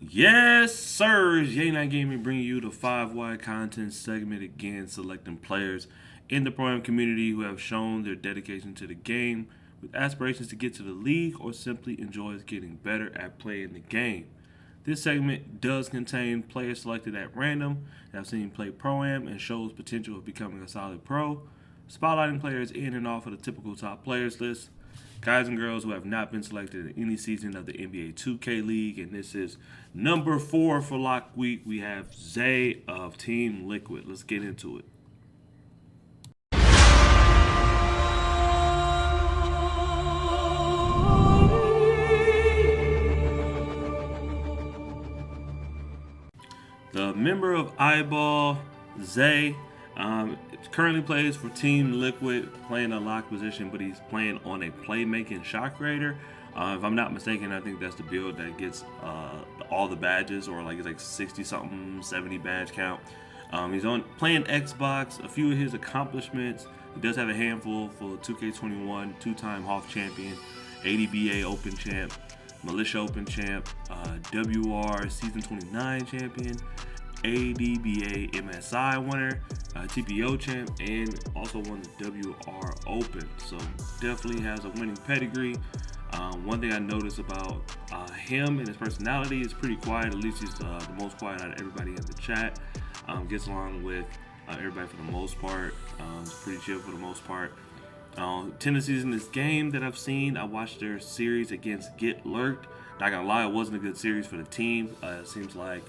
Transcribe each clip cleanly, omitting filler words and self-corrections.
Yes, sir. It's Yeynot Gaming bringing you the 5 wide content segment again, selecting players in the Pro-Am community who have shown their dedication to the game with aspirations to get to the league or simply enjoys getting better at playing the game. This segment does contain players selected at random that have seen play Pro-Am and shows potential of becoming a solid pro, spotlighting players in and off of the typical top players list, guys and girls who have not been selected in any season of the NBA 2K League. And this is number 4 for Lock Week. We have Zay of Team Liquid. Let's get into it. The member of Eyeball, Zay, currently plays for Team Liquid, playing a lock position, but he's playing on a playmaking shot creator. If I'm not mistaken, I think that's the build that gets all the badges, or like it's like 60 something, 70 badge count. He's on playing Xbox. A few of his accomplishments: he does have a handful for 2K21, two-time Hoff champion, ADBA Open champ, Militia Open champ, WR Season 29 champion, ADBA MSI winner, TPO champ, and also won the WR Open. So definitely has a winning pedigree. One thing I noticed about him and his personality is pretty quiet. At least he's the most quiet out of everybody in the chat. Gets along with everybody for the most part. He's pretty chill for the most part. Tendencies in this game that I've seen, I watched their series against Get Lurked. Not gonna lie, it wasn't a good series for the team. It seems like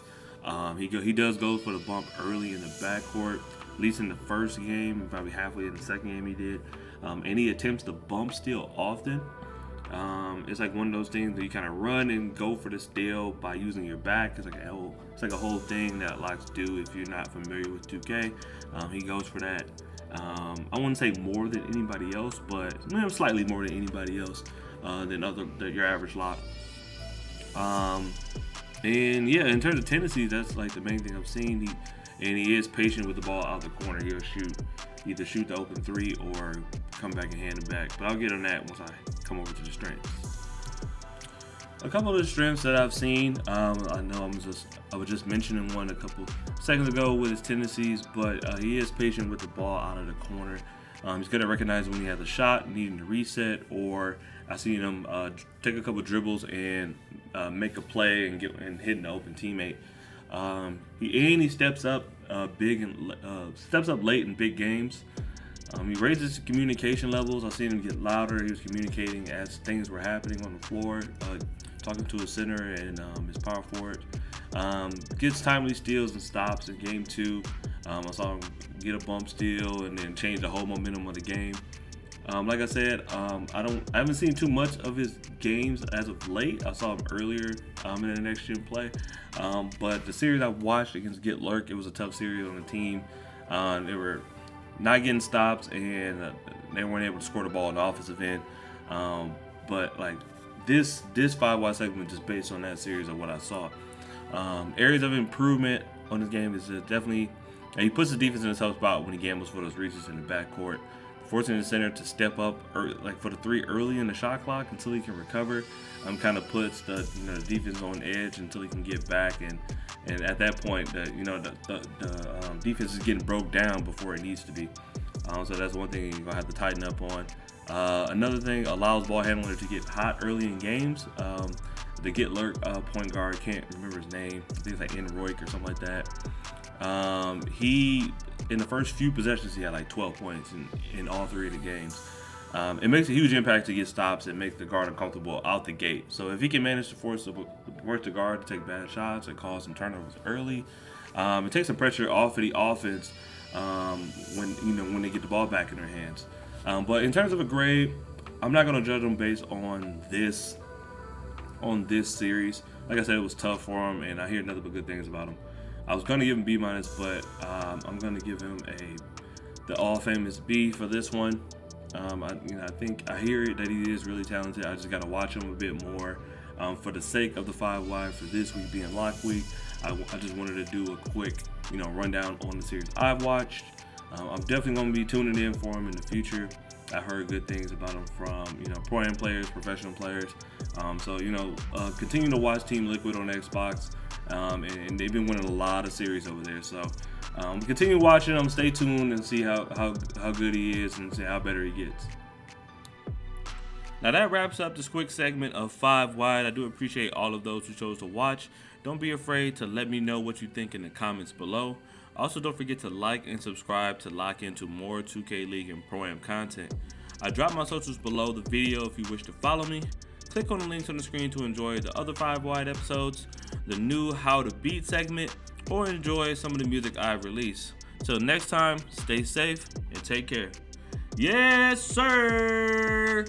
he does go for the bump early in the backcourt, at least in the first game, probably halfway in the second game he did. And he attempts to bump steal often. It's like one of those things that you kind of run and go for the steal by using your back. It's like a whole thing that locks do if you're not familiar with 2K. He goes for that. I wouldn't say more than anybody else, but slightly more than anybody else than your average lock. And yeah, in terms of tendencies, that's like the main thing I've seen. He is patient with the ball out the corner. He'll either shoot the open three or come back and hand it back. But I'll get on that once I come over to the strengths. A couple of the strengths that I've seen, I know I was just mentioning one a couple seconds ago with his tendencies, but he is patient with the ball out of the corner. He's good at recognizing when he has a shot, needing to reset, or I seen him take a couple dribbles and make a play and hit an open teammate. He steps up steps up late in big games. He raises communication levels. I've seen him get louder. He was communicating as things were happening on the floor, talking to his center and his power forward. Gets timely steals and stops in game 2. I saw him get a bump steal and then change the whole momentum of the game. Like I said, I haven't seen too much of his games as of late. I saw him earlier in the next gen play, but the series I watched against Get Lurk, it was a tough series on the team. They were not getting stops and they weren't able to score the ball in the offensive end. But like this 5 wide segment, just based on that series of what I saw, areas of improvement on this game is definitely. And he puts the defense in a tough spot when he gambles for those reaches in the backcourt, forcing the center to step up for the three early in the shot clock until he can recover. Kind of puts the defense on edge until he can get back, and at that point, the defense is getting broke down before it needs to be. So that's one thing you're gonna have to tighten up on. Another thing, allows ball handler to get hot early in games. The Get Lurk point guard, can't remember his name. I think it's like Enroik or something like that. He, in the first few possessions, he had like 12 points in all 3 of the games. It makes a huge impact to get stops and make the guard uncomfortable out the gate. So if he can manage to force the guard to take bad shots and cause some turnovers early, it takes some pressure off of the offense when they get the ball back in their hands. But in terms of a grade, I'm not going to judge him based on this series. Like I said, it was tough for him, and I hear nothing but good things about him. I was going to give him B-, but I'm going to give him the all-famous B for this one. I think I hear that he is really talented. I just got to watch him a bit more. For the sake of the 5 wide for this week being Lock Week, I just wanted to do a quick rundown on the series I've watched. I'm definitely going to be tuning in for him in the future. I heard good things about him from pro-am players, professional players. So continue to watch Team Liquid on Xbox. and they've been winning a lot of series over there. So continue watching them, stay tuned, and see how good he is, and see how better he gets. Now that wraps up this quick segment of 5 Wide. I do appreciate all of those who chose to watch. Don't be afraid to let me know what you think in the comments below. Also, don't forget to like and subscribe to lock into more 2K League and Pro-Am content. I dropped my socials below the video if you wish to follow me. Click on the links on the screen to enjoy the other 5 Wide episodes, the new How to Beat segment, or enjoy some of the music I've released. Till next time, stay safe and take care. Yes, sir!